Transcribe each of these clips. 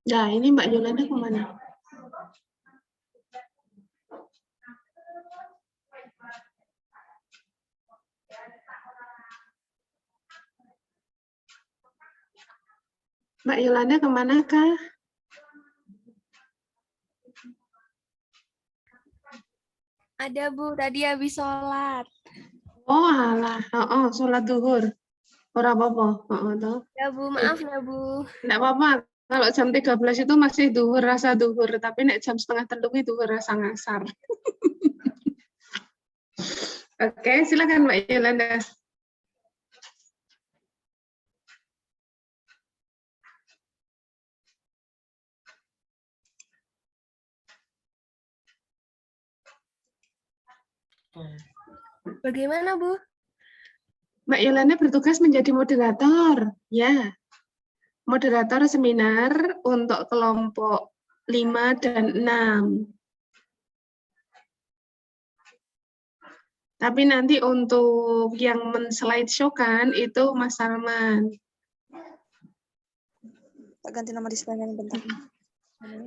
Nah, ini Mbak Yolanda kemana? Mbak Yolanda kemanakah? Ada Bu, tadi habis sholat. Oh alah, sholat duhur. Ora apa-apa. Toh. Ya Bu, maaf ya Bu. Nggak apa-apa. Kalau jam 13 itu masih duhur rasa duhur, tapi nek jam setengah telu itu duhur rasa ngasar. Oke, silakan Mbak Yolanda. Bagaimana Bu? Mbak Yolanda bertugas menjadi moderator. Ya, moderator seminar untuk kelompok 5 dan 6. Tapi nanti untuk yang men-slideshow-kan itu Mas Salman. Tak ganti nama displaynya bentar.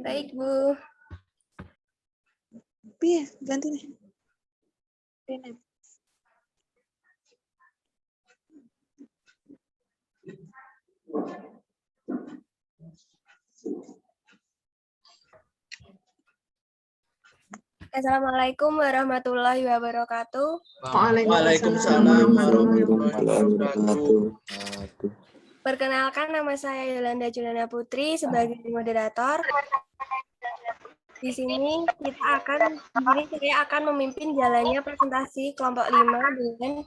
Baik Bu. Piye, ganti nih. Ini. Assalamualaikum warahmatullahi wabarakatuh. Waalaikumsalam warahmatullahi wabarakatuh. Perkenalkan, nama saya Yolanda Juliana Putri sebagai moderator. Di sini saya akan memimpin jalannya presentasi kelompok 5 dengan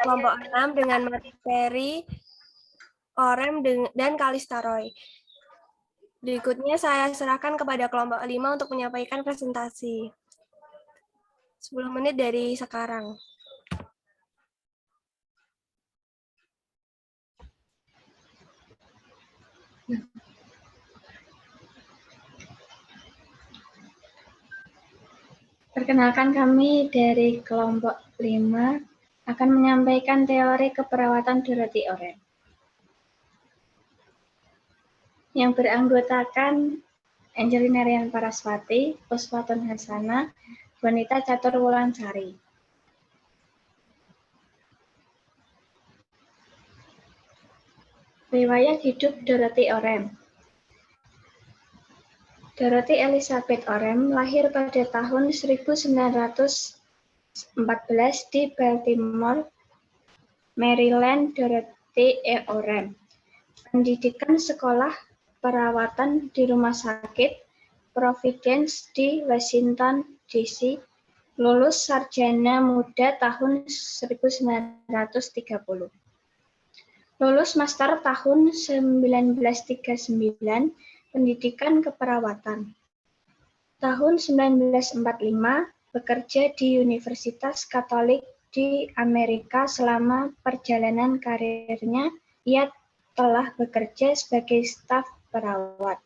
kelompok 6 dengan materi Orem dan Kalistaroy. Berikutnya saya serahkan kepada kelompok 5 untuk menyampaikan presentasi. 10 menit dari sekarang. Perkenalkan, kami dari kelompok 5 akan menyampaikan teori keperawatan Dorothy Orem yang beranggotakan Angelina Rian Paraswati, Uswatun Hasana, Wanita Catur Wulansari. Riwayat hidup Dorothy Orem. Dorothy Elizabeth Orem lahir pada tahun 1914 di Baltimore, Maryland. Dorothy E. Orem. Pendidikan sekolah perawatan di Rumah Sakit Providence di Washington, D.C. Lulus sarjana muda tahun 1930. Lulus master tahun 1939, pendidikan keperawatan. Tahun 1945, bekerja di Universitas Katolik di Amerika. Selama perjalanan karirnya, ia telah bekerja sebagai staf perawat,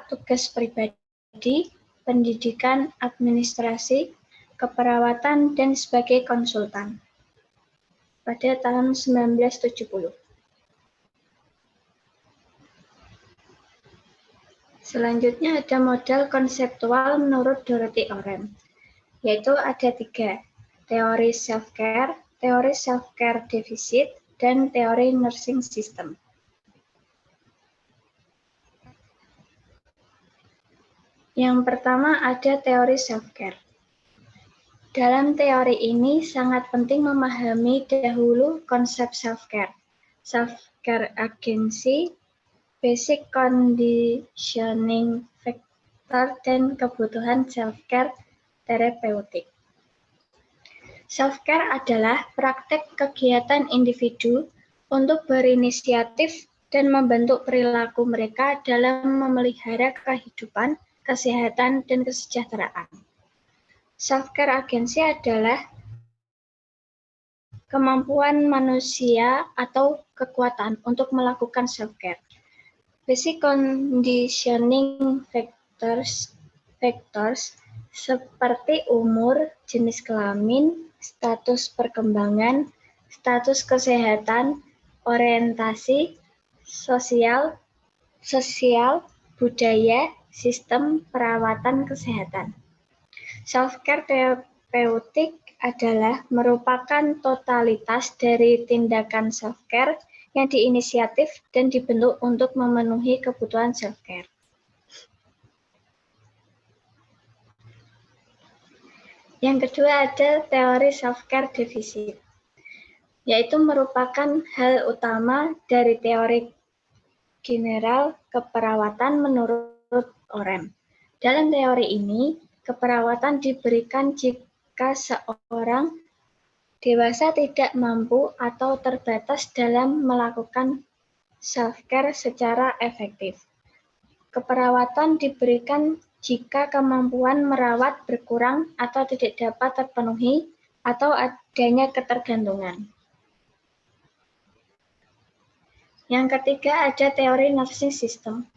tugas pribadi, pendidikan, administrasi, keperawatan, dan sebagai konsultan. Pada tahun 1970. Selanjutnya ada model konseptual menurut Dorothy Orem, yaitu ada 3, teori self-care defisit, dan teori nursing system. Yang pertama ada teori self-care. Dalam teori ini sangat penting memahami dahulu konsep self-care, self-care agency, basic conditioning factor, dan kebutuhan self-care terapeutik. Self-care adalah praktek kegiatan individu untuk berinisiatif dan membentuk perilaku mereka dalam memelihara kehidupan, kesehatan, dan kesejahteraan. Self-care agency adalah kemampuan manusia atau kekuatan untuk melakukan self-care. Basic conditioning factors seperti umur, jenis kelamin, status perkembangan, status kesehatan, orientasi, sosial, budaya, sistem perawatan kesehatan. Self-care terapeutik adalah merupakan totalitas dari tindakan self-care yang diinisiatif dan dibentuk untuk memenuhi kebutuhan self-care. Yang kedua ada teori self-care defisit, yaitu merupakan hal utama dari teori general keperawatan menurut Orem. Dalam teori ini, keperawatan diberikan jika seorang dewasa tidak mampu atau terbatas dalam melakukan self-care secara efektif. Keperawatan diberikan jika kemampuan merawat berkurang atau tidak dapat terpenuhi atau adanya ketergantungan. Yang ketiga ada teori nursing system.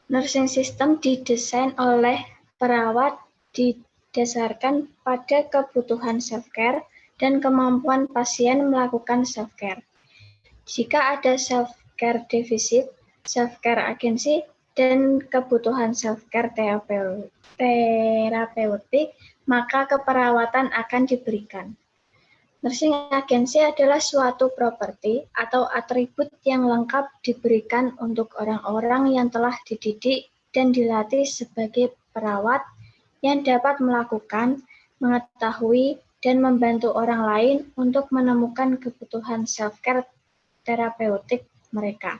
Nursing system didesain oleh perawat didasarkan pada kebutuhan self-care dan kemampuan pasien melakukan self-care. Jika ada self-care defisit, self-care agensi, dan kebutuhan self-care terapeutik, maka keperawatan akan diberikan. Nursing agensi adalah suatu properti atau atribut yang lengkap diberikan untuk orang-orang yang telah dididik dan dilatih sebagai perawat yang dapat melakukan, mengetahui, dan membantu orang lain untuk menemukan kebutuhan self-care terapeutik mereka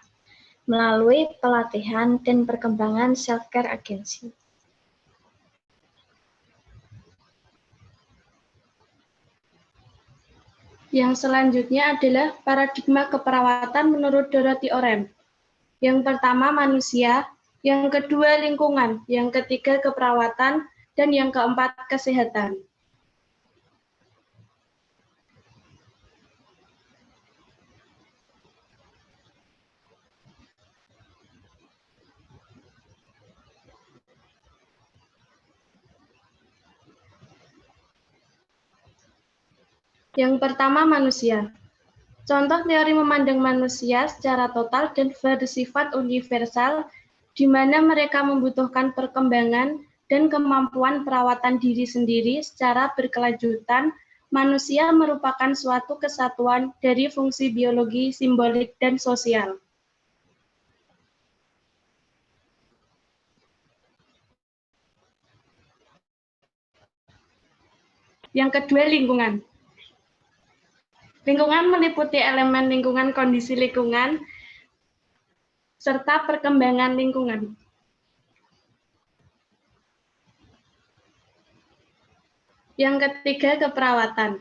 melalui pelatihan dan perkembangan self-care agensi. Yang selanjutnya adalah paradigma keperawatan menurut Dorothy Orem. Yang pertama manusia, yang kedua lingkungan, yang ketiga keperawatan, dan yang keempat kesehatan. Yang pertama manusia. Contoh teori memandang manusia secara total dan bersifat universal, di mana mereka membutuhkan perkembangan dan kemampuan perawatan diri sendiri secara berkelanjutan. Manusia merupakan suatu kesatuan dari fungsi biologi, simbolik, dan sosial. Yang kedua, lingkungan. Lingkungan meliputi elemen lingkungan, kondisi lingkungan, serta perkembangan lingkungan. Yang ketiga, keperawatan.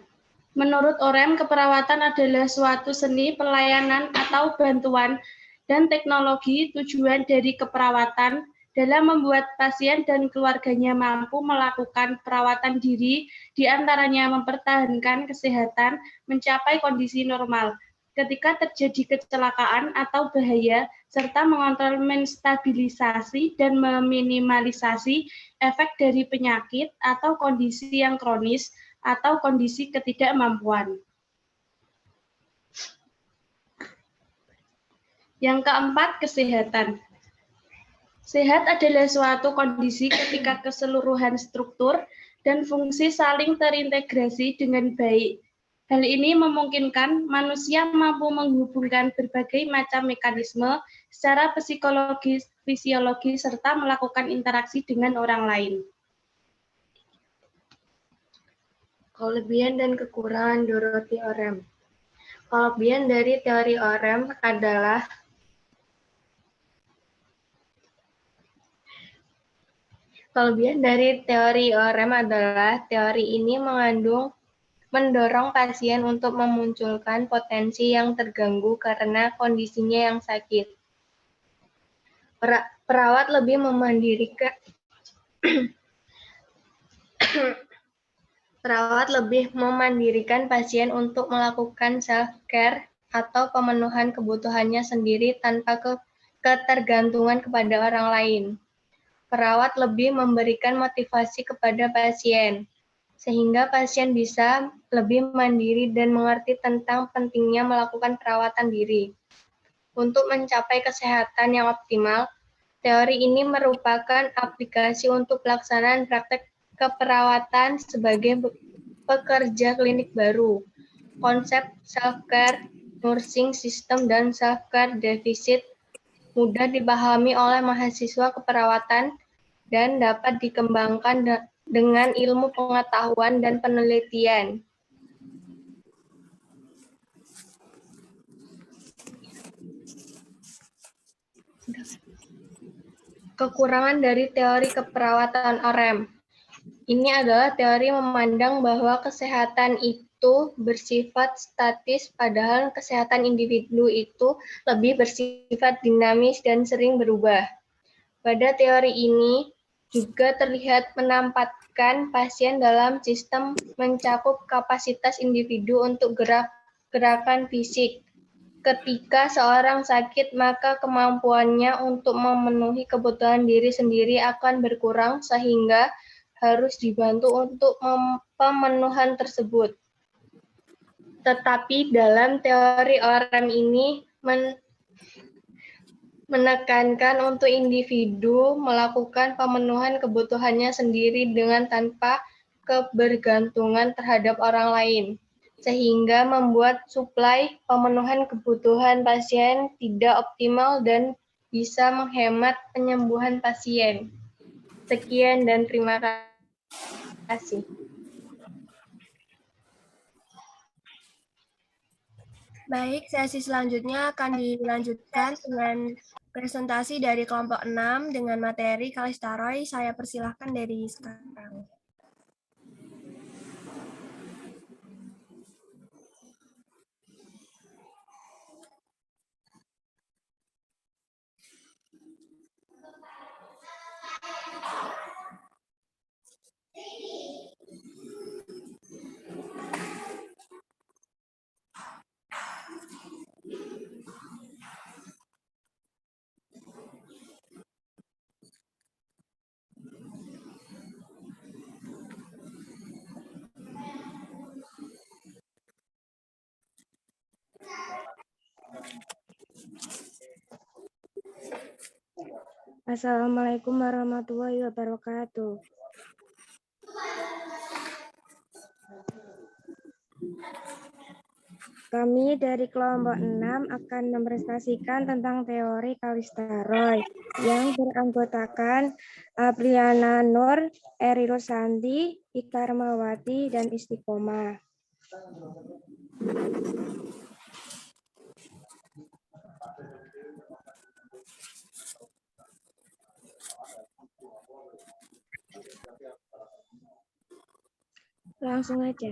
Menurut Orem, keperawatan adalah suatu seni, pelayanan, atau bantuan dan teknologi tujuan dari keperawatan dalam membuat pasien dan keluarganya mampu melakukan perawatan diri, diantaranya mempertahankan kesehatan, mencapai kondisi normal ketika terjadi kecelakaan atau bahaya, serta mengontrol, menstabilisasi, dan meminimalisasi efek dari penyakit atau kondisi yang kronis atau kondisi ketidakmampuan. Yang keempat, kesehatan. Sehat adalah suatu kondisi ketika keseluruhan struktur dan fungsi saling terintegrasi dengan baik. Hal ini memungkinkan manusia mampu menghubungkan berbagai macam mekanisme secara psikologis, fisiologis, serta melakukan interaksi dengan orang lain. Kelebihan dan kekurangan Dorothy Orem. Kelebihan dari teori Orem adalah teori ini mendorong pasien untuk memunculkan potensi yang terganggu karena kondisinya yang sakit. Perawat lebih memandirikan pasien untuk melakukan self-care atau pemenuhan kebutuhannya sendiri tanpa ketergantungan kepada orang lain. Perawat lebih memberikan motivasi kepada pasien, sehingga pasien bisa lebih mandiri dan mengerti tentang pentingnya melakukan perawatan diri. Untuk mencapai kesehatan yang optimal, teori ini merupakan aplikasi untuk pelaksanaan praktek keperawatan sebagai pekerja klinik baru. Konsep self-care, nursing system, dan self-care deficit mudah dipahami oleh mahasiswa keperawatan dan dapat dikembangkan dengan ilmu pengetahuan dan penelitian. Kekurangan dari teori keperawatan OREM. Ini adalah teori memandang bahwa kesehatan itu bersifat statis, padahal kesehatan individu itu lebih bersifat dinamis dan sering berubah. Pada teori ini juga terlihat menempatkan pasien dalam sistem mencakup kapasitas individu untuk gerakan fisik. Ketika seorang sakit, maka kemampuannya untuk memenuhi kebutuhan diri sendiri akan berkurang sehingga harus dibantu untuk pemenuhan tersebut. Tetapi dalam teori OREM ini menekankan untuk individu melakukan pemenuhan kebutuhannya sendiri dengan tanpa kebergantungan terhadap orang lain, sehingga membuat suplai pemenuhan kebutuhan pasien tidak optimal dan bisa menghemat penyembuhan pasien. Sekian dan terima kasih. Baik, sesi selanjutnya akan dilanjutkan dengan presentasi dari kelompok 6 dengan materi Kalistaroy. Saya persilahkan dari sekarang. Assalamualaikum warahmatullahi wabarakatuh. Kami dari kelompok 6 akan mempresentasikan tentang teori Kalistaroy yang beranggotakan Apriana Nur, Eri Rosanti, Ika Ramawati, dan Istiqomah. Langsung aja.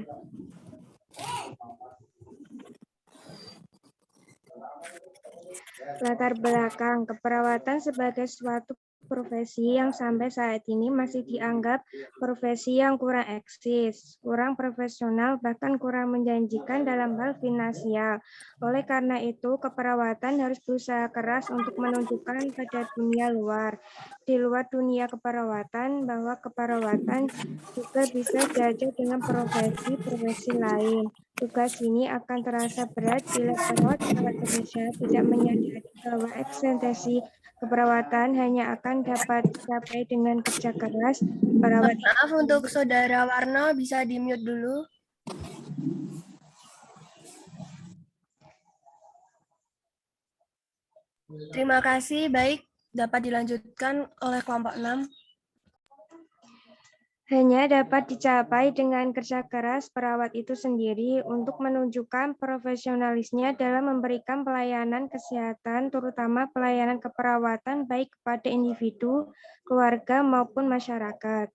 Latar belakang keperawatan sebagai suatu profesi yang sampai saat ini masih dianggap profesi yang kurang eksis, kurang profesional, bahkan kurang menjanjikan dalam hal finansial. Oleh karena itu, keperawatan harus berusaha keras untuk menunjukkan pada dunia luar, di luar dunia keperawatan, bahwa keperawatan juga bisa sejajar dengan profesi-profesi lain. Tugas ini akan terasa berat bila perawat-perawat Indonesia tidak menyadari bahwa eksistensi keperawatan hanya akan dapat dicapai dengan kerja keras. Perawat. Maaf untuk Saudara Warno, bisa di-mute dulu. Terima kasih. Baik, dapat dilanjutkan oleh kelompok 6. Hanya dapat dicapai dengan kerja keras perawat itu sendiri untuk menunjukkan profesionalisnya dalam memberikan pelayanan kesehatan, terutama pelayanan keperawatan baik kepada individu, keluarga, maupun masyarakat.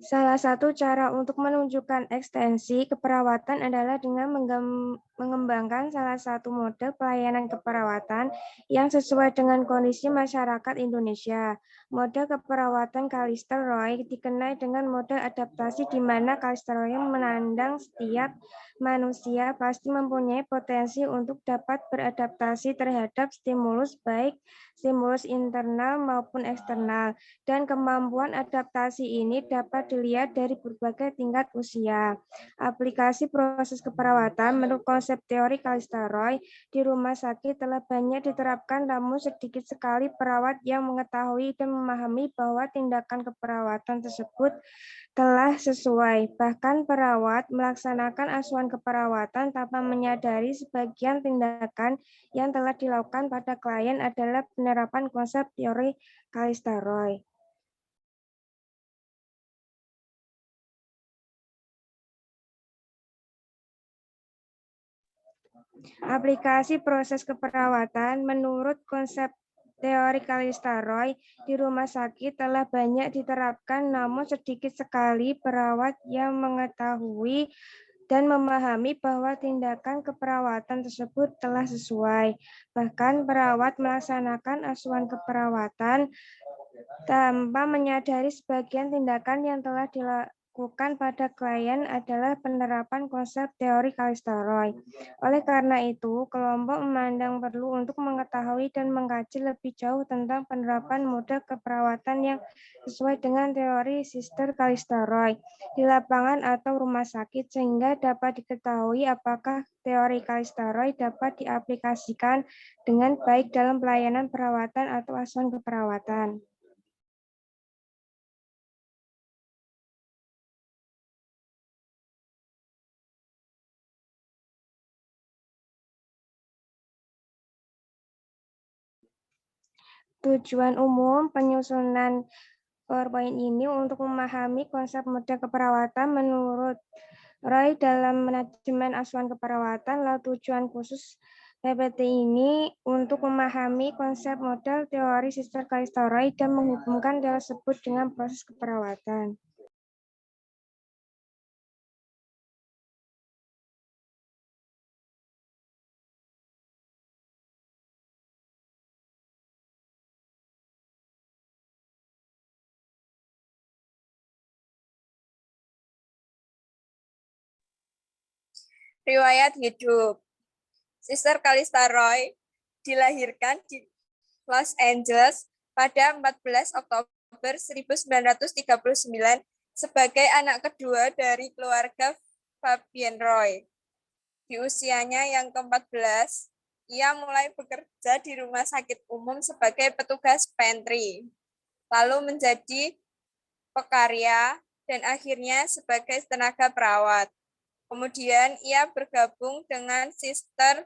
Salah satu cara untuk menunjukkan ekstensi keperawatan adalah dengan mengembangkan salah satu model pelayanan keperawatan yang sesuai dengan kondisi masyarakat Indonesia. Model keperawatan Kalister Roy dikenal dengan model adaptasi di mana Kalister Roy menandang setiap manusia pasti mempunyai potensi untuk dapat beradaptasi terhadap stimulus baik stimulus internal maupun eksternal, dan kemampuan adaptasi ini dapat dilihat dari berbagai tingkat usia. Aplikasi proses keperawatan menurut konsep teori Kalister Roy di rumah sakit telah banyak diterapkan, namun sedikit sekali perawat yang mengetahui dan memahami bahwa tindakan keperawatan tersebut telah sesuai. Bahkan perawat melaksanakan asuhan keperawatan tanpa menyadari sebagian tindakan yang telah dilakukan pada klien adalah penerapan konsep teori Kalister Roy. Aplikasi proses keperawatan menurut konsep teori Kalister Roy di rumah sakit telah banyak diterapkan, namun sedikit sekali perawat yang mengetahui dan memahami bahwa tindakan keperawatan tersebut telah sesuai. Bahkan perawat melaksanakan asuhan keperawatan tanpa menyadari sebagian tindakan yang telah dilakukan pada klien adalah penerapan konsep teori Kalister Roy. Oleh karena itu, kelompok memandang perlu untuk mengetahui dan mengkaji lebih jauh tentang penerapan model keperawatan yang sesuai dengan teori Sister Kalister Roy di lapangan atau rumah sakit, sehingga dapat diketahui apakah teori Kalister Roy dapat diaplikasikan dengan baik dalam pelayanan perawatan atau asuhan keperawatan. Tujuan umum penyusunan PowerPoint ini untuk memahami konsep model keperawatan menurut Roy dalam manajemen asuhan keperawatan, lalu tujuan khusus PPT ini untuk memahami konsep model teori Sister Kalister Roy dan menghubungkan tersebut dengan proses keperawatan. Riwayat hidup. Sister Kalister Roy dilahirkan di Los Angeles pada 14 Oktober 1939 sebagai anak kedua dari keluarga Fabian Roy. Di usianya yang ke-14, ia mulai bekerja di rumah sakit umum sebagai petugas pantry, lalu menjadi pekarya, dan akhirnya sebagai tenaga perawat. Kemudian ia bergabung dengan Sister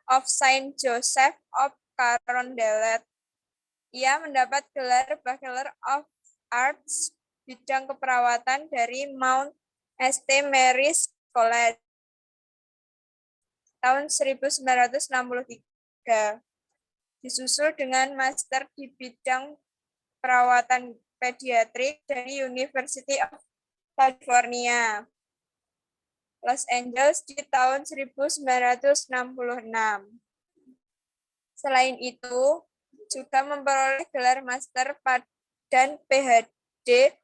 of Saint Joseph of Carondelet. Ia mendapat gelar Bachelor of Arts bidang keperawatan dari Mount St. Mary's College tahun 1963. Disusul dengan Master di bidang perawatan pediatrik dari University of California, Los Angeles di tahun 1966. Selain itu, juga memperoleh gelar master dan PhD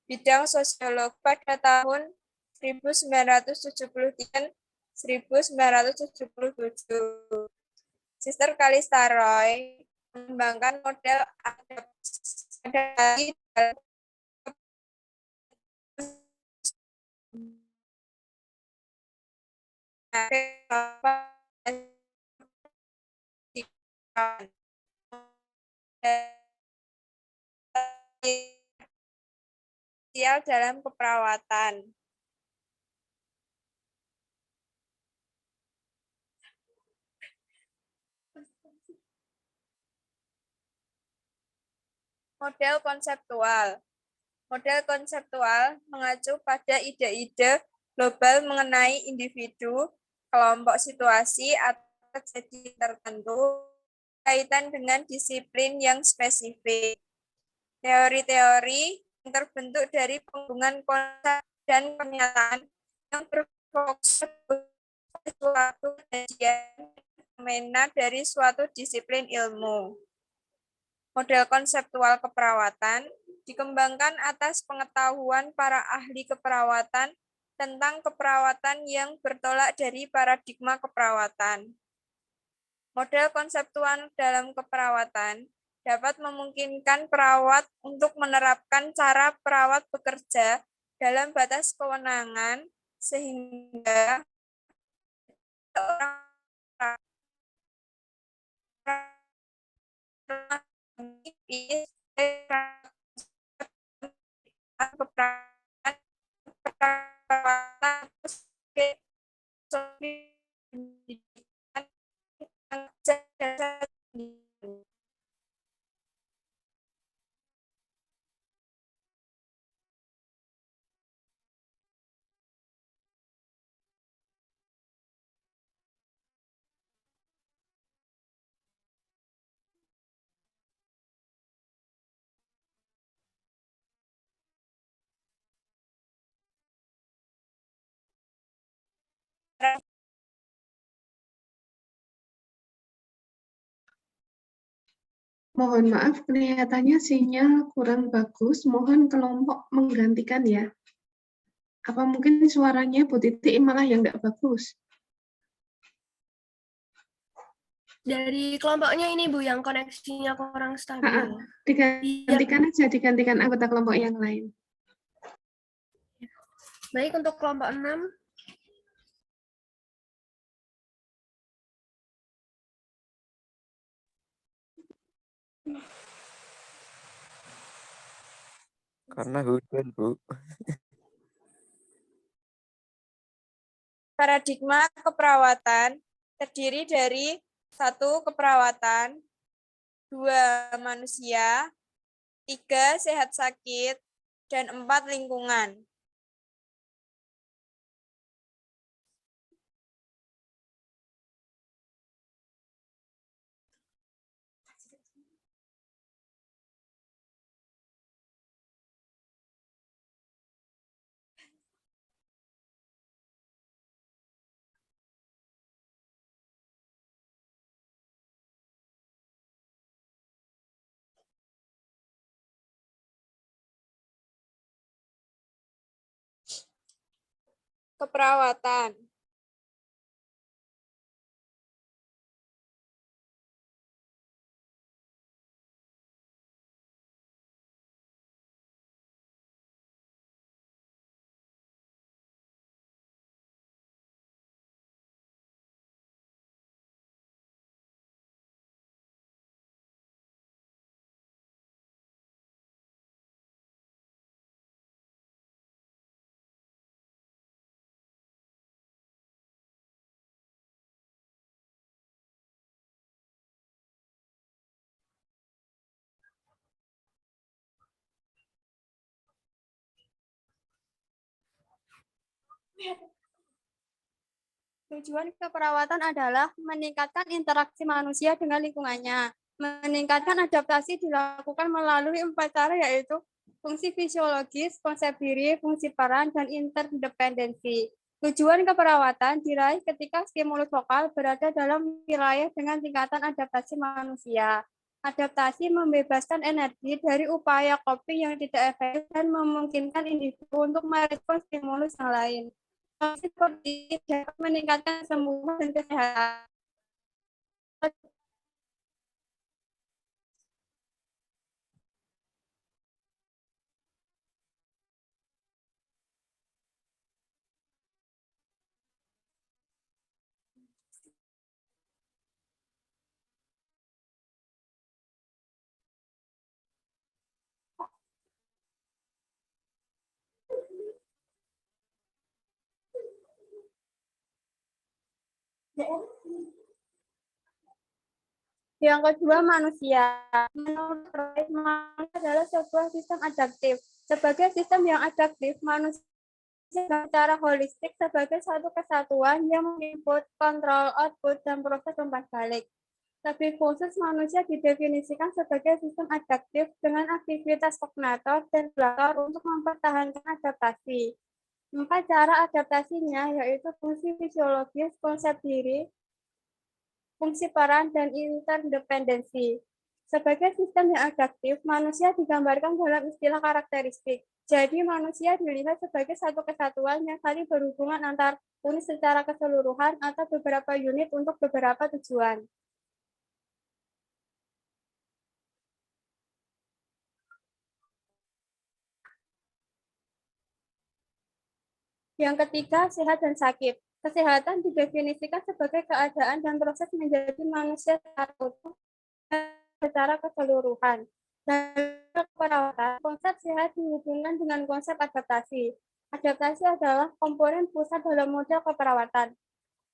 bidang sosiologi pada tahun 1973 1977. Sister Kalister Roy mengembangkan model adaptasi dalam keperawatan. Model konseptual. Model konseptual mengacu pada ide-ide global mengenai individu, kelompok situasi, atau kejadian tertentu kaitan dengan disiplin yang spesifik. Teori-teori yang terbentuk dari penggabungan konsep dan pernyataan yang berfokus suatu kajian fenomena dari suatu disiplin ilmu. Model konseptual keperawatan dikembangkan atas pengetahuan para ahli keperawatan tentang keperawatan yang bertolak dari paradigma keperawatan. Model konseptual dalam keperawatan dapat memungkinkan perawat untuk menerapkan cara perawat bekerja dalam batas kewenangan sehingga orang Mohon maaf, kelihatannya sinyal kurang bagus. Mohon kelompok menggantikan ya. Apa mungkin suaranya Bu Titik malah yang nggak bagus? Dari kelompoknya ini Bu, yang koneksinya kurang stabil. Digantikan aja, digantikan anggota kelompok yang lain. Baik, untuk kelompok 6. Karena hujan, Bu. Paradigma keperawatan terdiri dari 1. Keperawatan, 2. Manusia, 3. Sehat sakit, dan 4. Lingkungan. Keperawatan. Tujuan keperawatan adalah meningkatkan interaksi manusia dengan lingkungannya. Meningkatkan adaptasi dilakukan melalui 4 cara, yaitu fungsi fisiologis, konsep diri, fungsi peran, dan interdependensi. Tujuan keperawatan diraih ketika stimulus vokal berada dalam wilayah dengan tingkatan adaptasi manusia. Adaptasi membebaskan energi dari upaya coping yang tidak efektif dan memungkinkan individu untuk merespons stimulus yang lain. Seperti dapat meningkatkan kesembuhan dan kesehatan. Yang kedua, manusia. Menurut Freud, manusia adalah sebuah sistem adaptif. Sebagai sistem yang adaptif, manusia secara holistik sebagai satu kesatuan yang menginput, kontrol, output, dan proses umpan balik. Lebih khusus, manusia didefinisikan sebagai sistem adaptif dengan aktivitas kognitor dan regulator untuk mempertahankan adaptasi. 4 cara adaptasinya yaitu fungsi fisiologis, konsep diri, fungsi peran, dan interdependensi. Sebagai sistem yang adaptif, manusia digambarkan dalam istilah karakteristik. Jadi, manusia dilihat sebagai satu kesatuan yang saling berhubungan antar unit secara keseluruhan atau beberapa unit untuk beberapa tujuan. Yang ketiga, sehat dan sakit. Kesehatan didefinisikan sebagai keadaan dan proses menjadi manusia secara keseluruhan. Dalam perawatan, konsep sehat dihubungkan dengan konsep adaptasi. Adaptasi adalah komponen pusat dalam model keperawatan.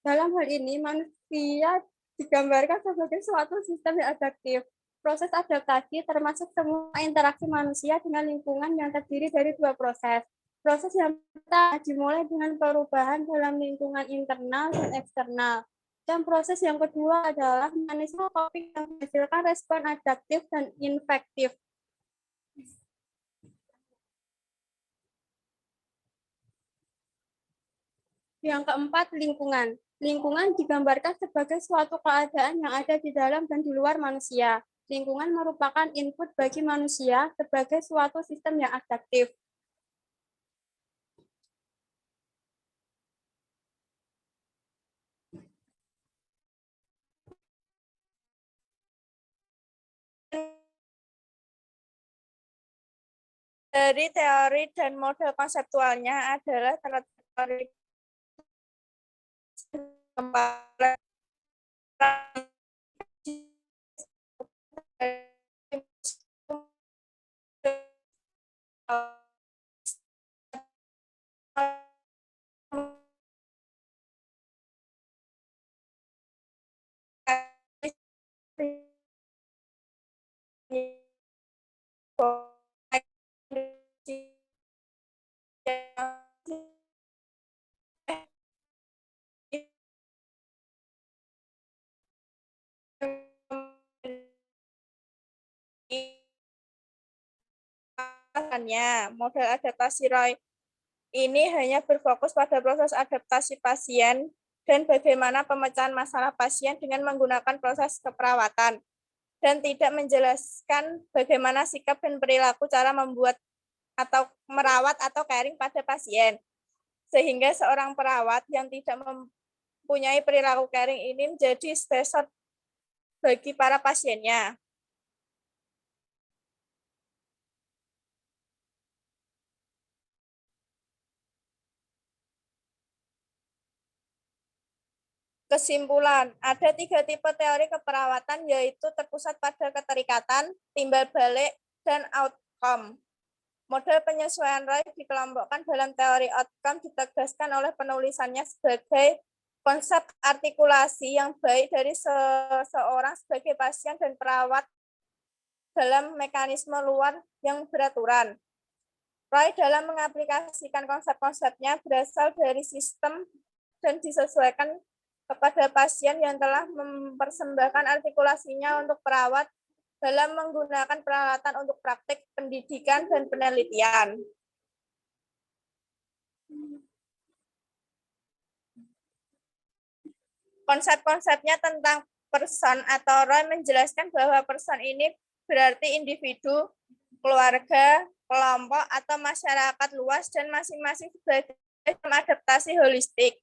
Dalam hal ini, manusia digambarkan sebagai suatu sistem yang adaptif. Proses adaptasi termasuk semua interaksi manusia dengan lingkungan yang terdiri dari dua proses. Proses yang pertama dimulai dengan perubahan dalam lingkungan internal dan eksternal. Dan proses yang kedua adalah mekanisme coping yang menghasilkan respon adaptif dan infektif. Yang keempat, lingkungan. Lingkungan digambarkan sebagai suatu keadaan yang ada di dalam dan di luar manusia. Lingkungan merupakan input bagi manusia sebagai suatu sistem yang adaptif. Dari teori dan model konseptualnya adalah teori model adaptasi Roy ini hanya berfokus pada proses adaptasi pasien dan bagaimana pemecahan masalah pasien dengan menggunakan proses keperawatan, dan tidak menjelaskan bagaimana sikap dan perilaku cara membuat atau merawat atau caring pada pasien. Sehingga seorang perawat yang tidak mempunyai perilaku caring ini menjadi stresor bagi para pasiennya. Kesimpulan, ada 3 tipe teori keperawatan, yaitu terpusat pada keterikatan, timbal balik, dan outcome. Model penyesuaian Roy dikelompokkan dalam teori outcome ditegaskan oleh penulisannya sebagai konsep artikulasi yang baik dari seseorang sebagai pasien dan perawat dalam mekanisme luar yang beraturan. Roy dalam mengaplikasikan konsep-konsepnya berasal dari sistem dan disesuaikan kepada pasien yang telah mempersembahkan artikulasinya untuk perawat dalam menggunakan peralatan untuk praktik pendidikan dan penelitian. Konsep-konsepnya tentang person atau Roy menjelaskan bahwa person ini berarti individu, keluarga, kelompok, atau masyarakat luas, dan masing-masing sebagai adaptasi holistik.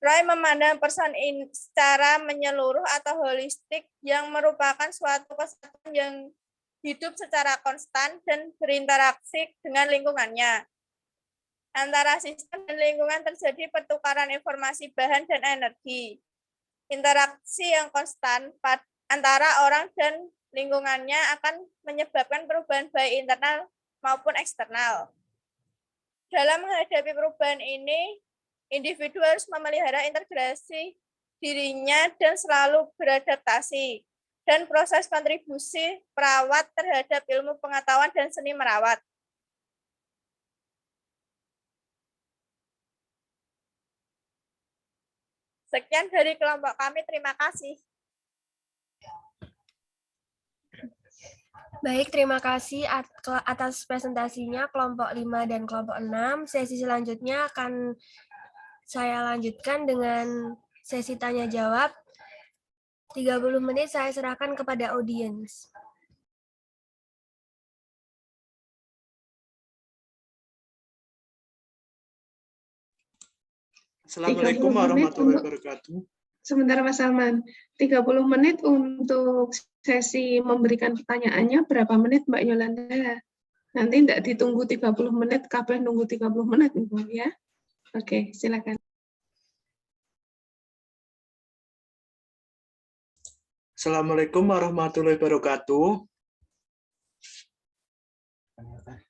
Roy memandang person secara menyeluruh atau holistik yang merupakan suatu kesatuan yang hidup secara konstan dan berinteraksi dengan lingkungannya. Antara sistem dan lingkungan terjadi pertukaran informasi, bahan, dan energi. Interaksi yang konstan antara orang dan lingkungannya akan menyebabkan perubahan baik internal maupun eksternal. Dalam menghadapi perubahan ini, individu harus memelihara integrasi dirinya dan selalu beradaptasi, dan proses kontribusi perawat terhadap ilmu pengetahuan dan seni merawat. Sekian dari kelompok kami, terima kasih. Baik, terima kasih atas presentasinya kelompok 5 dan kelompok 6. Sesi selanjutnya akan saya lanjutkan dengan sesi tanya jawab. 30 menit saya serahkan kepada audiens. Assalamualaikum warahmatullahi wabarakatuh. Sebentar Mas Salman, 30 menit untuk sesi memberikan pertanyaannya, berapa menit Mbak Yolanda? Nanti tidak ditunggu 30 menit, kabeh nunggu 30 menit Ibu ya. Oke, silakan. Assalamualaikum warahmatullahi wabarakatuh.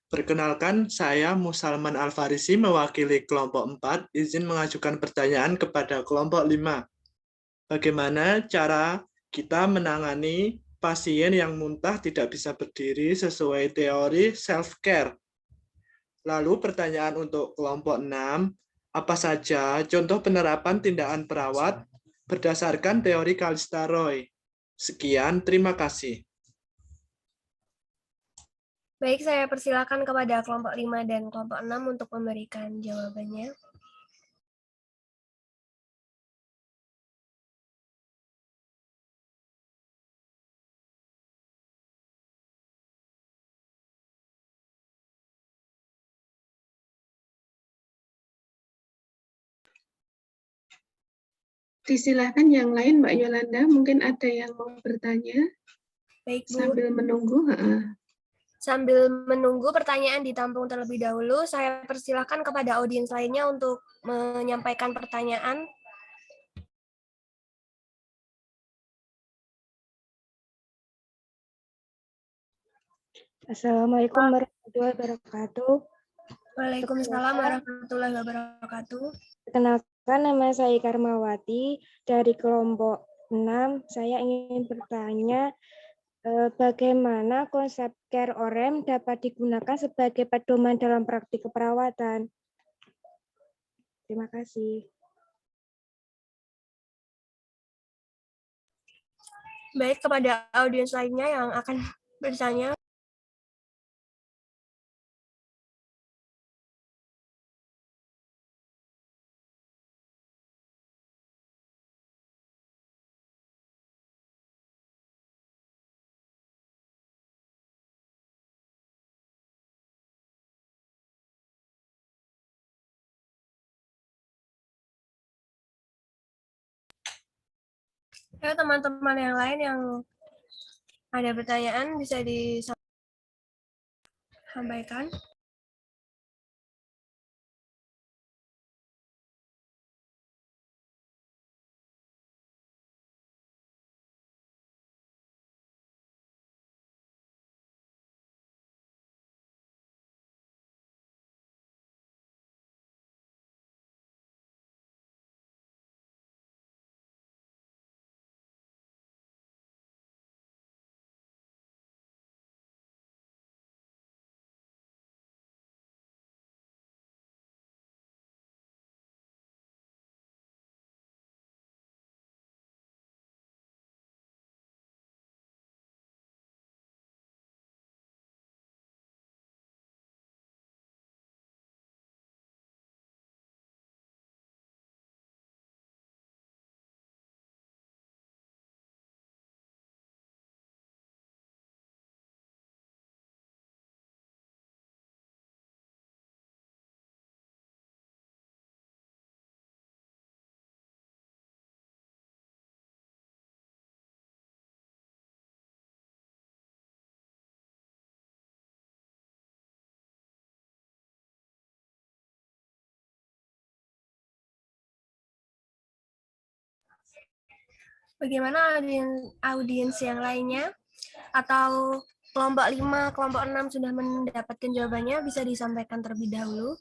Perkenalkan, saya Musalman Alfarisi mewakili kelompok 4, izin mengajukan pertanyaan kepada kelompok 5. Bagaimana cara kita menangani pasien yang muntah tidak bisa berdiri sesuai teori self-care? Lalu pertanyaan untuk kelompok 6, apa saja contoh penerapan tindakan perawat berdasarkan teori Kallista Roy? Sekian, terima kasih. Baik, saya persilakan kepada kelompok 5 dan kelompok 6 untuk memberikan jawabannya. Disilahkan yang lain Mbak Yolanda, mungkin ada yang mau bertanya. Baik, Bu. Sambil menunggu. Sambil menunggu pertanyaan ditampung terlebih dahulu, saya persilakan kepada audiens lainnya untuk menyampaikan pertanyaan. Assalamualaikum warahmatullahi wabarakatuh. Waalaikumsalam warahmatullahi wabarakatuh. Perkenalkan, nama saya Karmawati dari kelompok 6. Saya ingin bertanya bagaimana konsep care OREM dapat digunakan sebagai pedoman dalam praktik keperawatan. Terima kasih. Baik, kepada audiens lainnya yang akan bertanya. Ya, teman-teman yang lain yang ada pertanyaan bisa disampaikan. Bagaimana audiens yang lainnya? Atau kelompok 5, kelompok 6 sudah mendapatkan jawabannya, bisa disampaikan terlebih dahulu.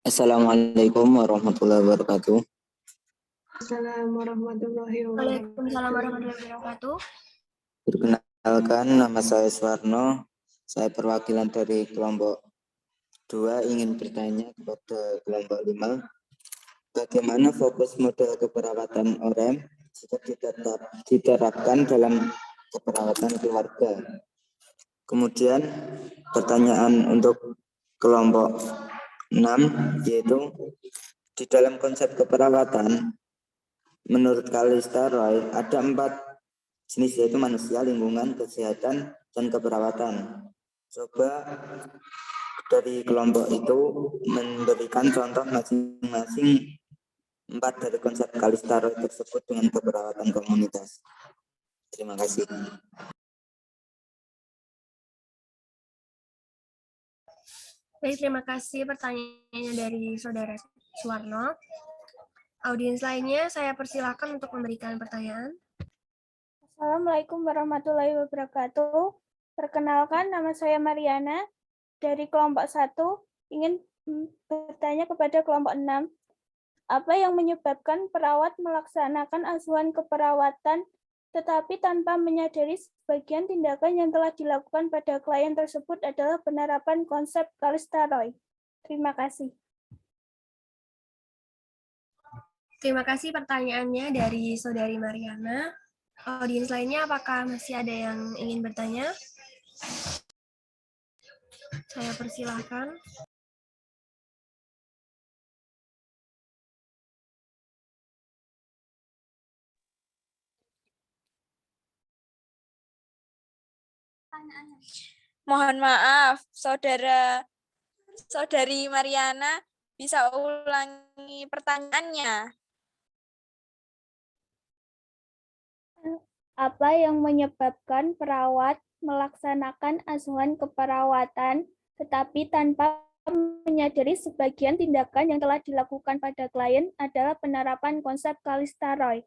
Assalamualaikum warahmatullahi wabarakatuh. Assalamualaikum warahmatullahi wabarakatuh. Waalaikumsalam warahmatullahi wabarakatuh. Perkenalkan, nama saya Suwarno. Saya perwakilan dari kelompok 2 ingin bertanya kepada kelompok 5. Bagaimana fokus model keperawatan OREM jika diterapkan dalam keperawatan keluarga? Kemudian pertanyaan untuk kelompok 6 yaitu di dalam konsep keperawatan menurut Kalista Roy ada 4 jenis yaitu manusia, lingkungan, kesehatan, dan keperawatan. Coba dari kelompok itu memberikan contoh masing-masing 4 dari konsep Kalista Roy tersebut dengan keperawatan komunitas. Terima kasih. Baik, terima kasih pertanyaannya dari Saudara Suwarno. Audiens lainnya saya persilakan untuk memberikan pertanyaan. Assalamualaikum warahmatullahi wabarakatuh. Perkenalkan, nama saya Mariana dari kelompok 1. Ingin bertanya kepada kelompok 6. Apa yang menyebabkan perawat melaksanakan asuhan keperawatan tetapi tanpa menyadari sebagian tindakan yang telah dilakukan pada klien tersebut adalah penerapan konsep Kalista Roy? Terima kasih. Terima kasih pertanyaannya dari Saudari Mariana. Audiens lainnya apakah masih ada yang ingin bertanya? Saya persilahkan. Mohon maaf, Saudari Mariana, bisa ulangi pertanyaannya? Apa yang menyebabkan perawat melaksanakan asuhan keperawatan tetapi tanpa menyadari sebagian tindakan yang telah dilakukan pada klien adalah penerapan konsep Kalista Roy?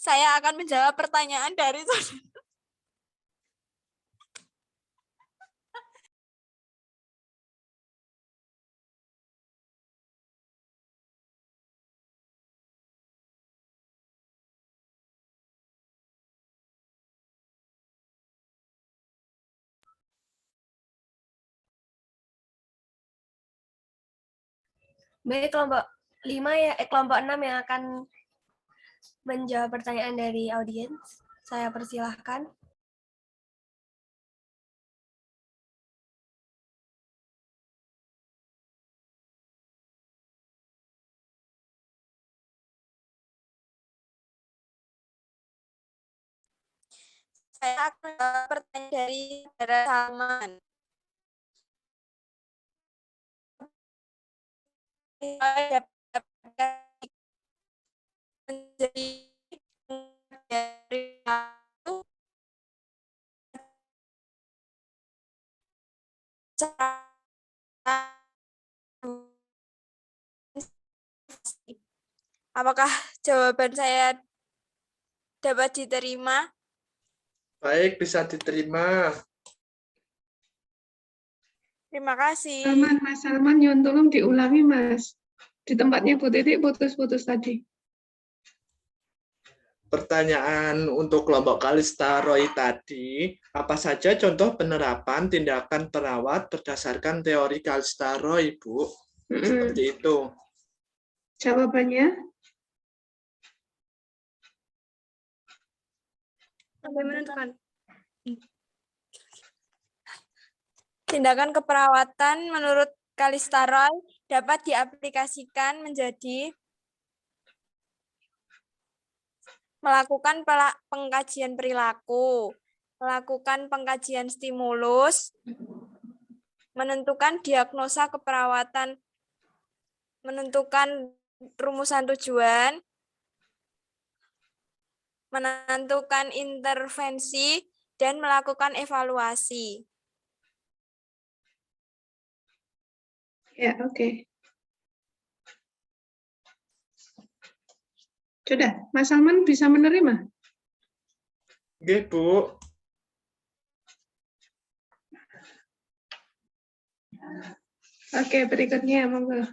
Saya akan menjawab pertanyaan dari Baik, kelompok 5 ya, kelompok 6 yang akan menjawab pertanyaan dari audiens. Saya persilahkan. Saya akan menjawab pertanyaan dari saudara Salman. Menjadi dari apakah jawaban saya dapat diterima? Baik, bisa diterima. Terima kasih. Mas Salman, Yon, tolong diulangi, Mas. Di tempatnya Bu Titik putus-putus tadi. Pertanyaan untuk kelompok Kalista Roy tadi, apa saja contoh penerapan tindakan perawat berdasarkan teori Kalista Roy, Bu? Seperti itu. Jawabannya? Sampai menentukan. Tindakan keperawatan menurut Kalista Roy dapat diaplikasikan menjadi melakukan pengkajian perilaku, melakukan pengkajian stimulus, menentukan diagnosa keperawatan, menentukan rumusan tujuan, menentukan intervensi, dan melakukan evaluasi. Ya, oke. Sudah, Mas Salman bisa menerima? Oke, Bu. Oke, berikutnya, monggo.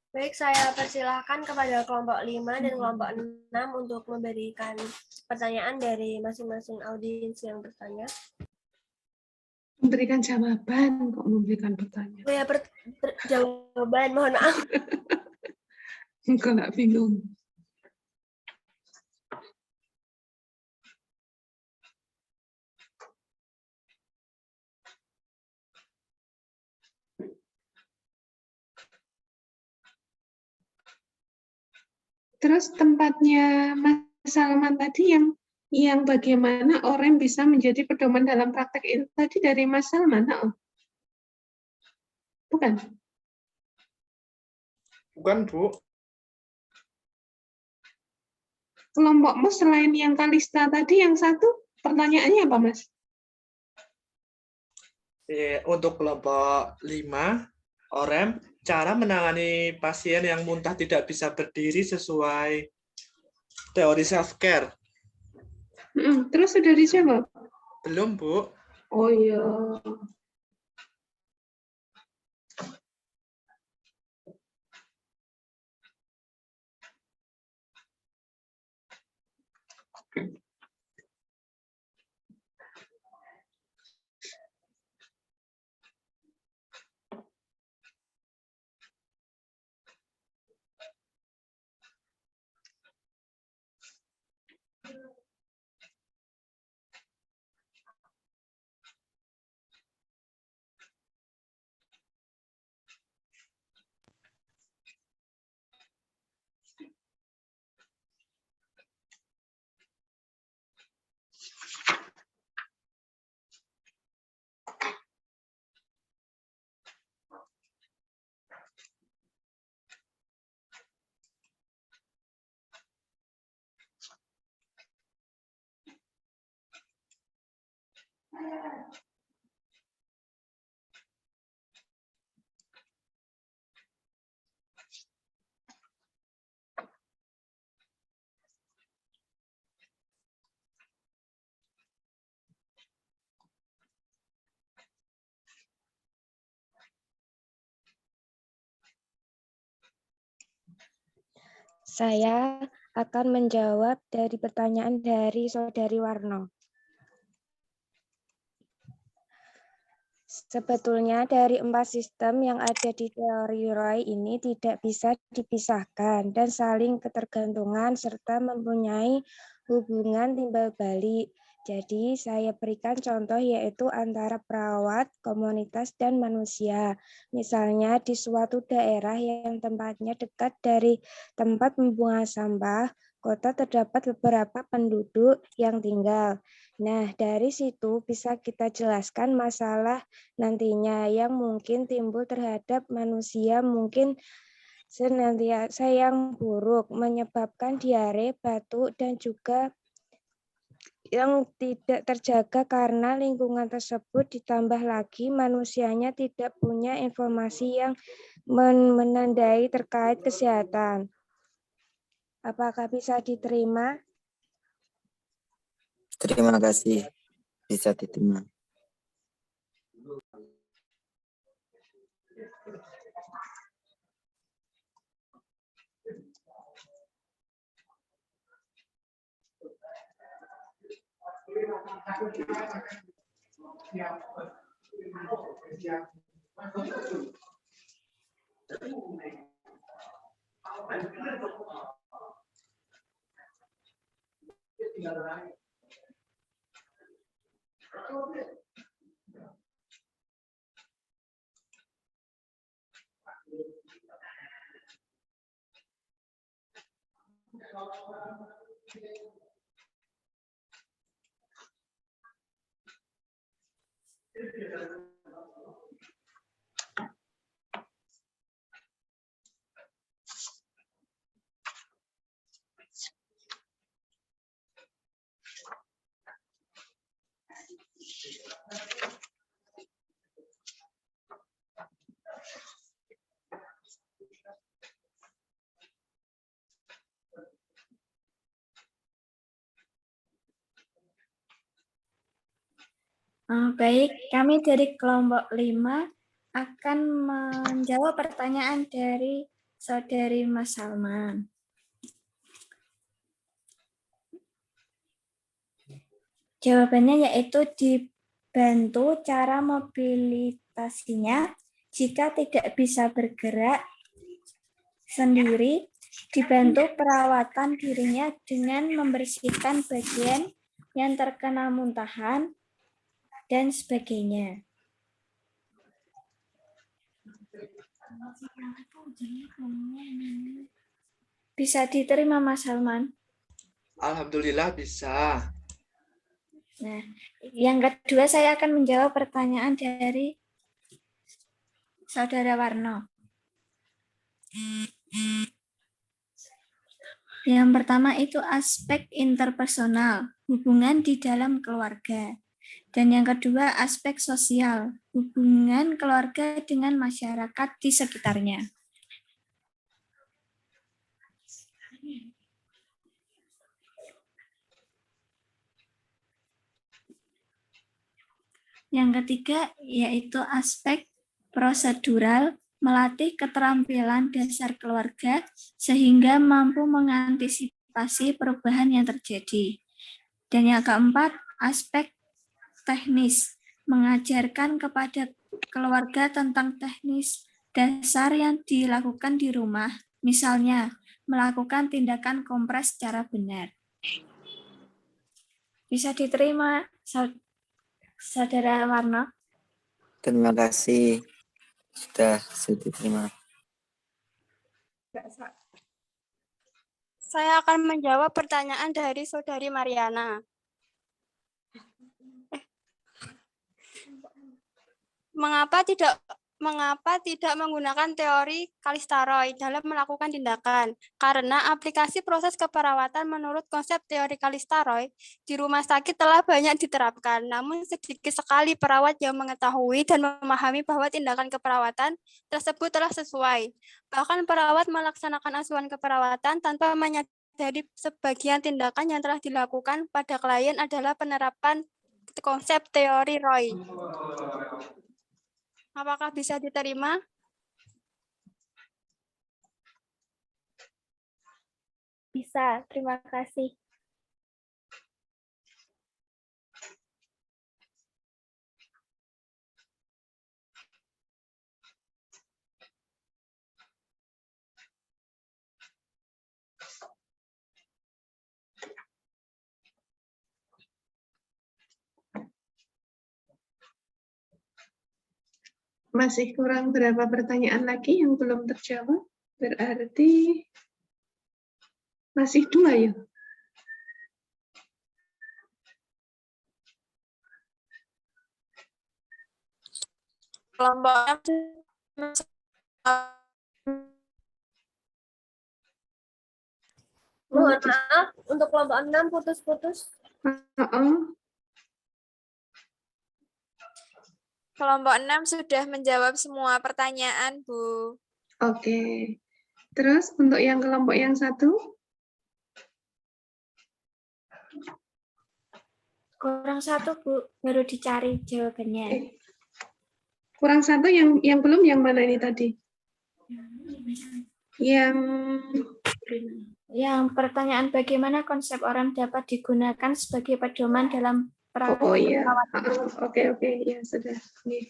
Baik, saya persilahkan kepada kelompok 5 dan kelompok 6 untuk memberikan pertanyaan dari masing-masing audiens yang bertanya. Memberikan jawaban, kok memberikan pertanyaan. Oh ya, jawaban, mohon maaf. Enggak, nggak bingung. Terus tempatnya Mas Salman tadi yang bagaimana OREM bisa menjadi pedoman dalam praktek itu tadi dari Mas Salman? Oh. Bukan? Bukan, Bu. Kelompokmu selain yang Kalista tadi, yang satu pertanyaannya apa, Mas? Untuk kelompok 5, OREM, cara menangani pasien yang muntah tidak bisa berdiri sesuai teori self-care. Terus sudah dijawab? Belum, Bu. Oh iya. Saya akan menjawab dari pertanyaan dari Saudari Warno. Sebetulnya dari 4 sistem yang ada di teori Roy ini tidak bisa dipisahkan dan saling ketergantungan serta mempunyai hubungan timbal balik. Jadi saya berikan contoh yaitu antara perawat, komunitas, dan manusia. Misalnya di suatu daerah yang tempatnya dekat dari tempat pembuangan sampah, kota terdapat beberapa penduduk yang tinggal. Nah, dari situ bisa kita jelaskan masalah nantinya yang mungkin timbul terhadap manusia, mungkin senantiasa yang buruk, menyebabkan diare, batuk, dan juga yang tidak terjaga karena lingkungan tersebut, ditambah lagi manusianya tidak punya informasi yang menandai terkait kesehatan. Apakah bisa diterima? Terima kasih. Bisa diterima. Baik, kami dari kelompok 5 akan menjawab pertanyaan dari Saudari Mas Salman. Jawabannya yaitu dibantu cara mobilitasinya jika tidak bisa bergerak sendiri, dibantu perawatan dirinya dengan membersihkan bagian yang terkena muntahan, dan sebagainya. Bisa diterima, Mas Salman? Alhamdulillah bisa. Nah, yang kedua saya akan menjawab pertanyaan dari Saudara Warno. Yang pertama itu aspek interpersonal, hubungan di dalam keluarga. Dan yang kedua, aspek sosial, hubungan keluarga dengan masyarakat di sekitarnya. Yang ketiga, yaitu aspek prosedural, melatih keterampilan dasar keluarga sehingga mampu mengantisipasi perubahan yang terjadi. Dan yang keempat, aspek teknis, mengajarkan kepada keluarga tentang teknis dasar yang dilakukan di rumah, misalnya melakukan tindakan kompres secara benar. Bisa diterima, Saudara Warno? Terima kasih. Sudah diterima. Saya akan menjawab pertanyaan dari Saudari Mariana. Mengapa tidak Mengapa tidak menggunakan teori Kalistaroid dalam melakukan tindakan? Karena aplikasi proses keperawatan menurut konsep teori Kalistaroid di rumah sakit telah banyak diterapkan, namun sedikit sekali perawat yang mengetahui dan memahami bahwa tindakan keperawatan tersebut telah sesuai. Bahkan perawat melaksanakan asuhan keperawatan tanpa menyadari sebagian tindakan yang telah dilakukan pada klien adalah penerapan konsep teori Roy. Apakah bisa diterima? Bisa, terima kasih. Masih kurang berapa pertanyaan lagi yang belum terjawab? Berarti masih 2 ya? Kelompok Mohon maaf, untuk kelompok 6 putus-putus. Kelompok 6 sudah menjawab semua pertanyaan, Bu. Oke. Terus untuk yang kelompok yang 1? Kurang 1, Bu. Baru dicari jawabannya. Kurang 1 yang belum yang mana ini tadi? Yang pertanyaan bagaimana konsep OREM dapat digunakan sebagai pedoman dalam perawatan. Oh iya. Oke, ya sudah. Nih.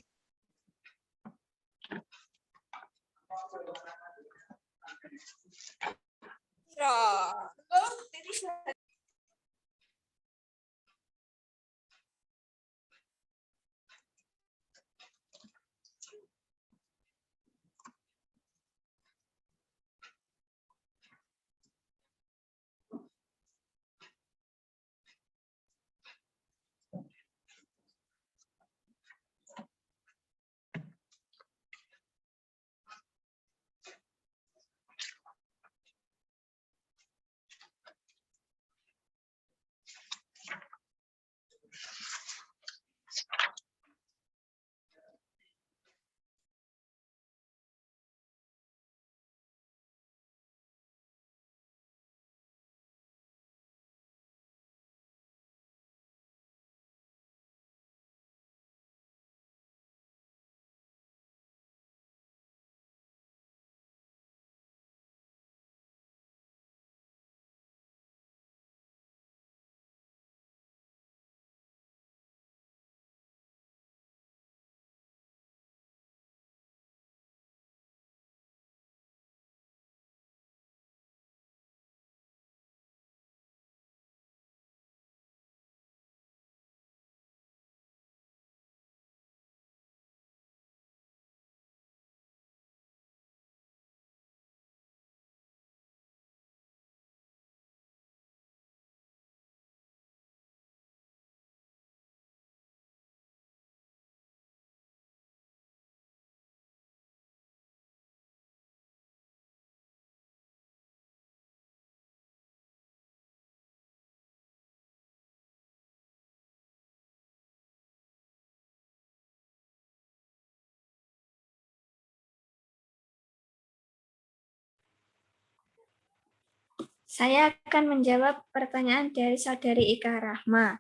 Saya akan menjawab pertanyaan dari Saudari Ika Rahma.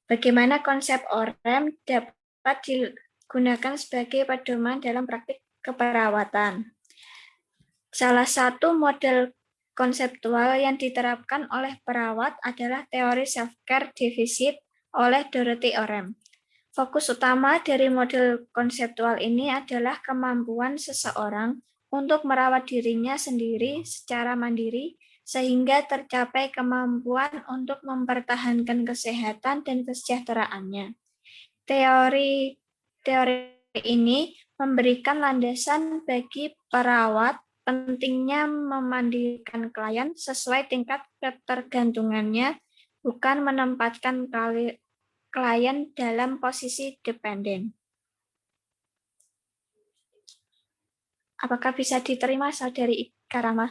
Bagaimana konsep OREM dapat digunakan sebagai pedoman dalam praktik keperawatan? Salah satu model konseptual yang diterapkan oleh perawat adalah teori self-care deficit oleh Dorothy OREM. Fokus utama dari model konseptual ini adalah kemampuan seseorang untuk merawat dirinya sendiri secara mandiri sehingga tercapai kemampuan untuk mempertahankan kesehatan dan kesejahteraannya. Teori ini memberikan landasan bagi perawat pentingnya memandikan klien sesuai tingkat ketergantungannya, bukan menempatkan klien dalam posisi dependen. Apakah bisa diterima Saudari Karama?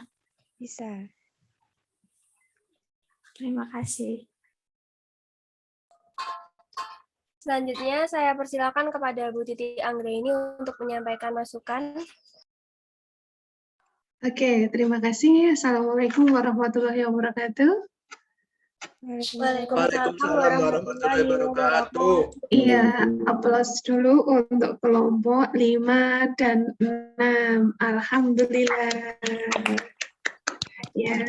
Bisa. Terima kasih. Selanjutnya saya persilakan kepada Bu Titi Anggraini untuk menyampaikan masukan. Oke, terima kasih. Assalamualaikum warahmatullahi wabarakatuh. Waalaikumsalam warahmatullahi wabarakatuh. Iya, aplaus dulu untuk kelompok 5 dan 6. Alhamdulillah. Ya,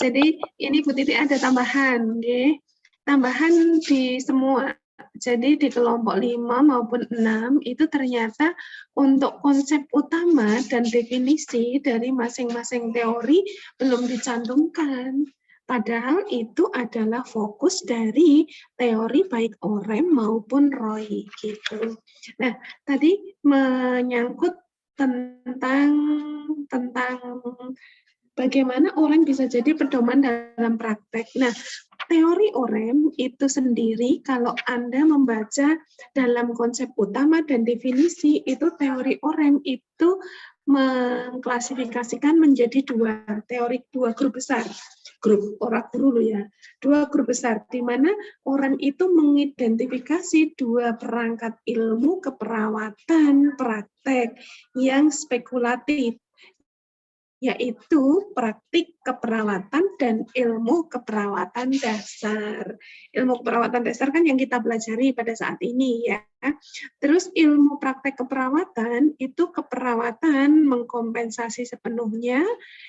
jadi ini Bu Titi ada tambahan, ya. Tambahan di semua. Jadi di kelompok 5 maupun 6 itu ternyata untuk konsep utama dan definisi dari masing-masing teori belum dicantumkan. Padahal itu adalah fokus dari teori baik Orem maupun Roy gitu. Nah, tadi menyangkut tentang bagaimana orang bisa jadi pedoman dalam praktek. Nah, teori Orem itu sendiri kalau Anda membaca dalam konsep utama dan definisi, itu teori Orem itu mengklasifikasikan menjadi dua grup besar. Grup orang guru ya. Dua grup besar di mana Orem itu mengidentifikasi dua perangkat ilmu keperawatan praktek yang spekulatif, yaitu praktik keperawatan dan ilmu keperawatan dasar. Ilmu keperawatan dasar kan yang kita pelajari pada saat ini ya. Terus ilmu praktek keperawatan itu keperawatan mengkompensasi sepenuhnya,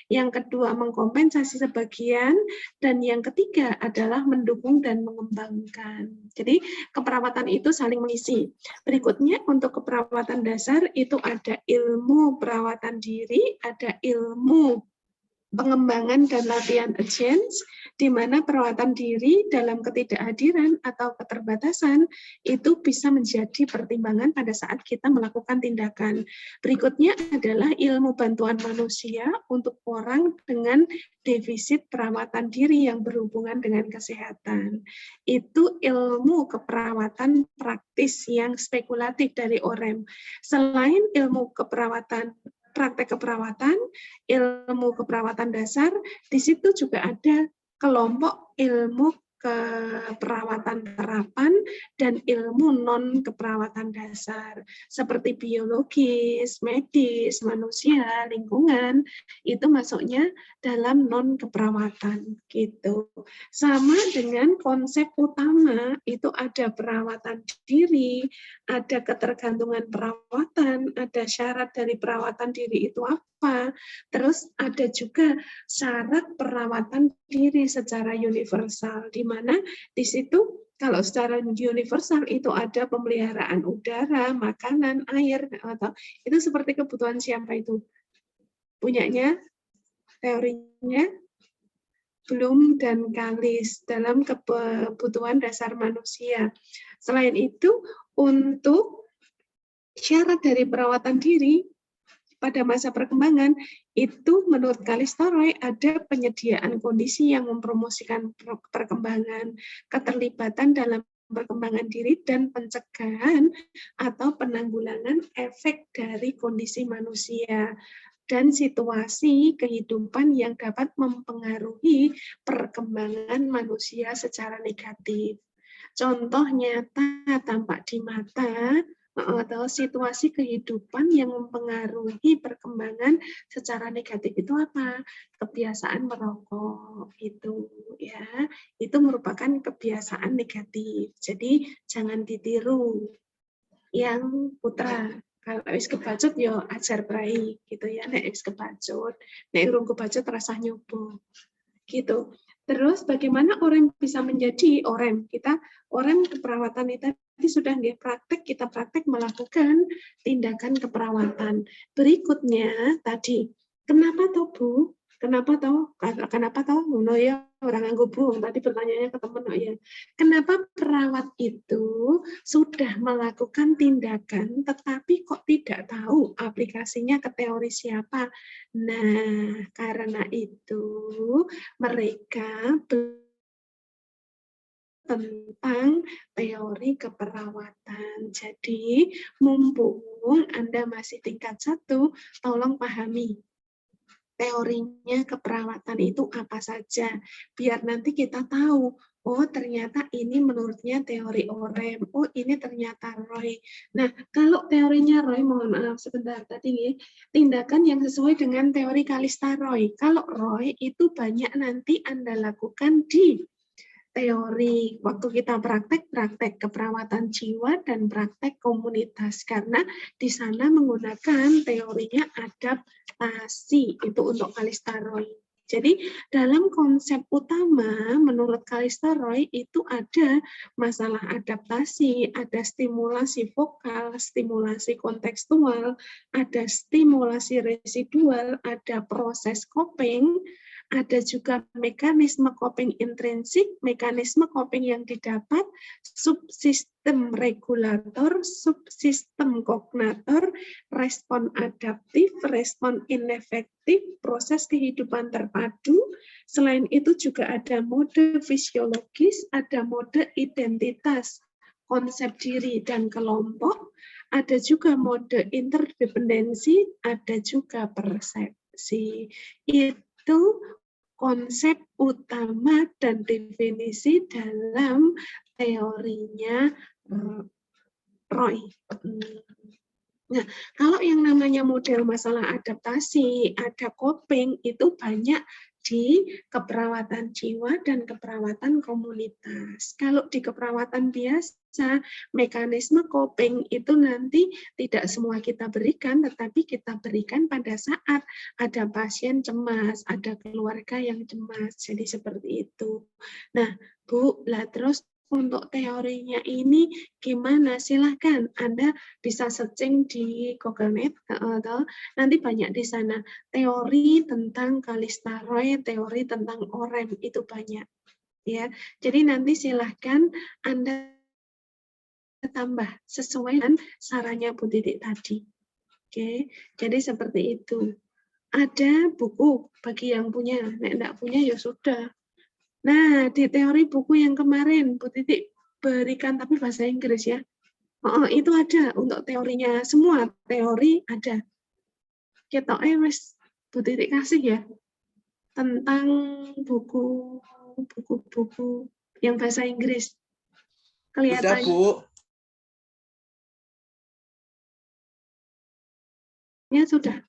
yang kedua mengkompensasi sebagian, dan yang ketiga adalah mendukung dan mengembangkan. Jadi keperawatan itu saling mengisi. Berikutnya untuk keperawatan dasar itu ada ilmu perawatan diri, ada ilmu pengembangan dan latihan agents, di mana perawatan diri dalam ketidakhadiran atau keterbatasan itu bisa menjadi pertimbangan pada saat kita melakukan tindakan. Berikutnya adalah ilmu bantuan manusia untuk orang dengan defisit perawatan diri yang berhubungan dengan kesehatan. Itu ilmu keperawatan praktis yang spekulatif dari Orem. Selain ilmu keperawatan praktek keperawatan, ilmu keperawatan dasar, di situ juga ada kelompok ilmu keperawatan terapan dan ilmu non keperawatan dasar seperti biologis, medis, manusia, lingkungan, itu masuknya dalam non keperawatan gitu. Sama dengan konsep utama itu ada perawatan diri, ada ketergantungan perawatan, ada syarat dari perawatan diri itu apa, terus ada juga syarat perawatan diri secara universal, di mana di situ kalau secara universal itu ada pemeliharaan udara, makanan, air, atau itu seperti kebutuhan siapa itu? Punyanya teorinya Bloom dan Kalis dalam kebutuhan dasar manusia. Selain itu, untuk syarat dari perawatan diri pada masa perkembangan, itu menurut Kalistory ada penyediaan kondisi yang mempromosikan perkembangan, keterlibatan dalam perkembangan diri, dan pencegahan atau penanggulangan efek dari kondisi manusia dan situasi kehidupan yang dapat mempengaruhi perkembangan manusia secara negatif. Contoh nyata tampak di mata atau situasi kehidupan yang mempengaruhi perkembangan secara negatif itu apa? Kebiasaan merokok itu ya, itu merupakan kebiasaan negatif. Jadi jangan ditiru. Yang putra kalau wis kebacut yo ajar prai gitu ya, nek wis kebacut, nek urung kebacut rasah nyoba gitu. Terus bagaimana orang bisa menjadi Orem? Kita Orem keperawatan itu tadi sudah nggih praktek, kita praktek melakukan tindakan keperawatan. Berikutnya tadi, kenapa toh Bu? Kenapa toh? Kenapa toh? Ngono ya orang nganggo Bu. Tadi pertanyaannya ke teman ya. Kenapa perawat itu sudah melakukan tindakan tetapi kok tidak tahu aplikasinya ke teori siapa? Nah, karena itu mereka tentang teori keperawatan. Jadi, mumpung berhubung Anda masih tingkat 1, tolong pahami teorinya keperawatan itu apa saja, biar nanti kita tahu, oh ternyata ini menurutnya teori Orem, oh ini ternyata Roy. Nah, kalau teorinya Roy, mohon maaf sebentar tadi nih, tindakan yang sesuai dengan teori Kalista Roy. Kalau Roy itu banyak nanti Anda lakukan di teori waktu kita praktek keperawatan jiwa dan praktek komunitas, karena di sana menggunakan teorinya adaptasi itu untuk Kalista Roy. Jadi dalam konsep utama menurut Kalista Roy itu ada masalah adaptasi, ada stimulasi vokal, stimulasi kontekstual, ada stimulasi residual, ada proses coping, ada juga mekanisme coping intrinsik, mekanisme coping yang didapat, subsistem regulator, subsistem kognator, respon adaptif, respon inefektif, proses kehidupan terpadu. Selain itu juga ada mode fisiologis, ada mode identitas, konsep diri dan kelompok, ada juga mode interdependensi, ada juga persepsi. Itu konsep utama dan definisi dalam teorinya Roy. Nah, kalau yang namanya model masalah adaptasi, ada coping, itu banyak di keperawatan jiwa dan keperawatan komunitas. Kalau di keperawatan biasa, mekanisme coping itu nanti tidak semua kita berikan, tetapi kita berikan pada saat ada pasien cemas, ada keluarga yang cemas, jadi seperti itu. Nah, Bu, lah terus untuk teorinya ini gimana? Silahkan Anda bisa searching di Google-net, nanti banyak di sana teori tentang Kalista Roy, teori tentang Orem, itu banyak ya. Jadi nanti silahkan Anda tambah sesuai dengan sarannya Bu Titik tadi. Oke, jadi seperti itu. Ada buku bagi yang punya, nek enggak punya ya sudah. Nah, di teori buku yang kemarin Bu Titik berikan tapi bahasa Inggris ya. Itu ada untuk teorinya, semua teori ada. Kita wis Bu Titik kasih ya tentang buku-buku yang bahasa Inggris. Kelihatannya. Bu. Ya sudah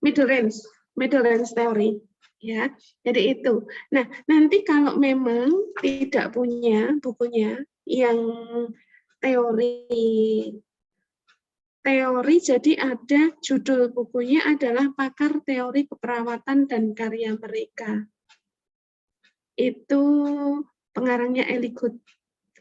middle range teori. Ya, jadi itu. Nah, nanti kalau memang tidak punya bukunya yang teori, jadi ada judul bukunya adalah Pakar Teori Keperawatan dan Karya Mereka. Itu pengarangnya Eli Good.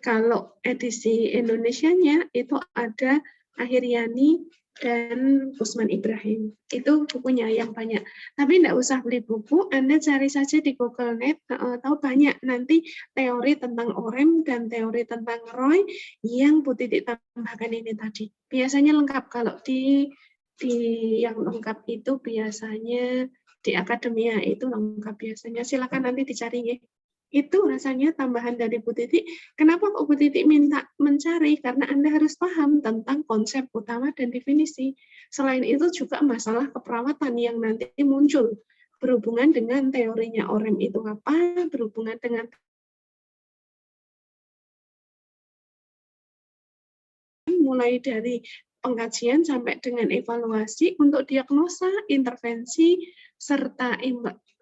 Kalau edisi Indonesianya itu ada Akhiriani dan Usman Ibrahim. Itu bukunya yang banyak. Tapi tidak usah beli buku, Anda cari saja di Google-net, tahu banyak nanti teori tentang Orem dan teori tentang Roy yang Bu Titik tambahkan ini tadi. Biasanya lengkap kalau di yang lengkap itu biasanya di akademia itu lengkap biasanya. Silakan nanti dicari ya. Itu rasanya tambahan dari Bu Titik. Kenapa kok Bu Titik minta mencari? Karena Anda harus paham tentang konsep utama dan definisi. Selain itu juga masalah keperawatan yang nanti muncul. Berhubungan dengan teorinya Orem itu apa, berhubungan dengan mulai dari pengkajian sampai dengan evaluasi untuk diagnosa, intervensi, serta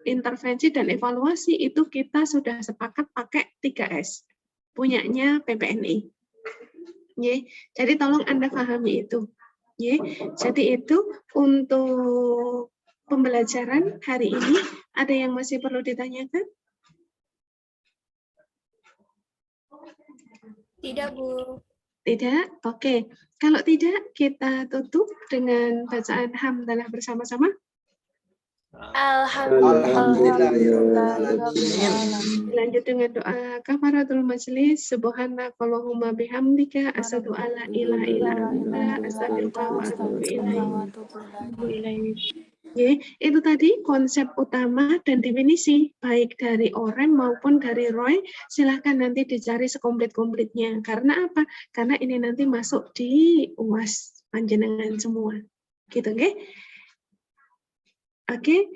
intervensi dan evaluasi itu kita sudah sepakat pakai 3S punyanya PPNI. Jadi tolong Anda pahami itu. Jadi itu untuk pembelajaran hari ini. Ada yang masih perlu ditanyakan? Tidak, Bu. Tidak? Oke. Kalau tidak, kita tutup dengan bacaan hamdalah bersama-sama. Alhamdulillah. Lanjut dengan doa kafaratul majlis. Subhanakallahumma bihamdika asyhadu alla ilaha illa anta astaghfiruka wa atubu ilaik. Oke, itu tadi konsep utama dan definisi, baik dari OREM maupun dari Roy. Silahkan nanti dicari sekomplit-komplitnya. Karena apa? Karena ini nanti masuk di UAS panjenengan semua. Gitu, oke? Oke,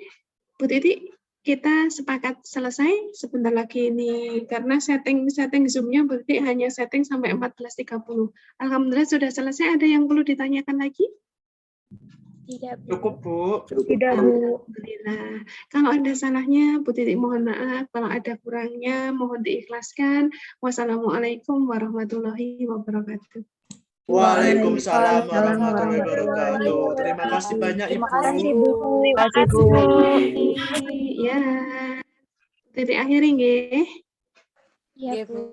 Bu Titi, kita sepakat selesai. Sebentar lagi ini, karena setting Zoom-nya Bu Titi hanya setting sampai 14.30. Alhamdulillah sudah selesai. Ada yang perlu ditanyakan lagi? Tidak, Bu. Cukup, Bu. Tidak, Bu. Alhamdulillah. Kalau ada salahnya, Bu Titi mohon maaf. Kalau ada kurangnya, mohon diikhlaskan. Wassalamualaikum warahmatullahi wabarakatuh. Waalaikumsalam warahmatullahi wabarakatuh. Terima kasih banyak, Ibu. Terima kasih, Bu. Terima kasih, Bu. Ya, Bu Titi akhiri nggih. Iya, Bu.